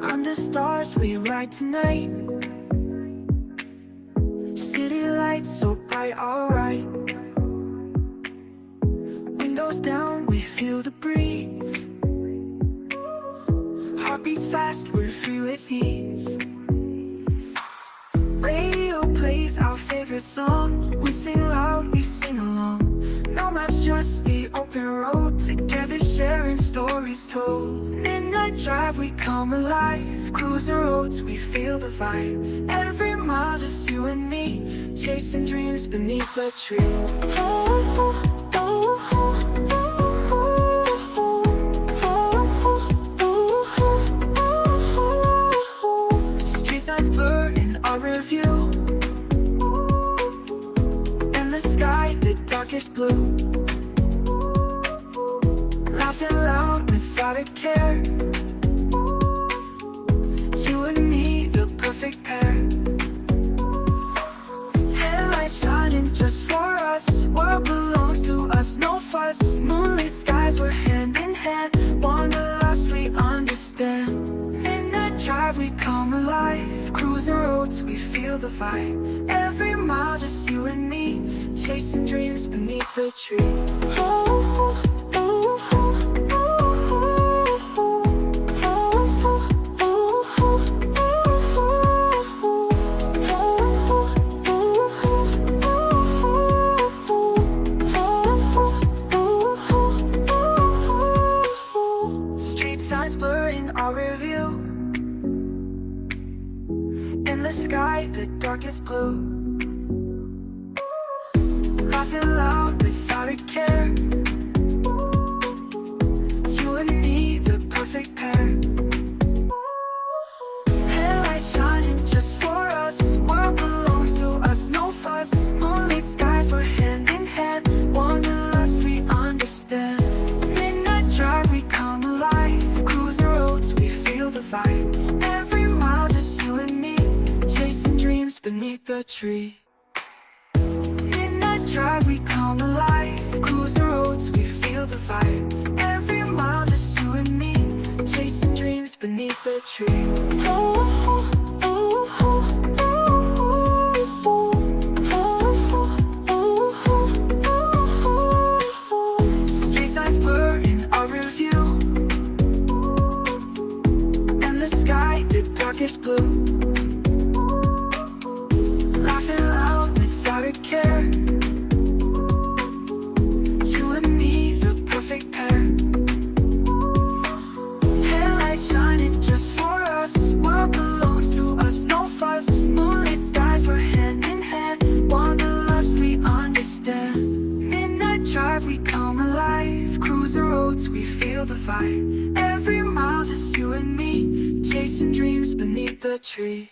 Under stars we ride tonight. City lights so bright, alright. Windows down, we feel the breeze. Heartbeats fast, we're free with ease. Radio plays our favorite song. We sing loud, we sing along. No maps, just the open road. Together sharing stories told. Midnight drive, we come alive. Cruising roads, we feel the vibe. Every mile, just you and me. Chasing dreams beneath the tree. Street signs blur in our review. And the sky, the darkest blue. Laughing loud without a care. You and me, the perfect pair. Headlights shining just for us. World belongs to us, no fuss. Moonlit skies, we're hand in hand. Wanderlust, we understand. Midnight drive, we come alive. Cruising roads, we feel the vibe. Every mile, just you and me. Chasing dreams beneath the tree. Street signs blur in our review. In the sky, the darkest blue. Laughing loud without a care. You and me, the perfect pair. Headlights shining just for us. World belongs to us, no fuss. Moonlit skies, we're hand in hand. Wanderlust, we understand. Midnight drive, we come alive. Cruising roads, we feel the vibe. Every mile, just you and me. Chasing dreams beneath the tree. Drive, we come alive. Cruising roads, we feel the vibe. Every mile, just you and me. Chasing dreams beneath the tree. Street signs blur in our review. And the sky, the darkest blue. Laughing loud without a care. We come alive, cruising roads, we feel the vibe. Every mile, just you and me, chasing dreams beneath the tree.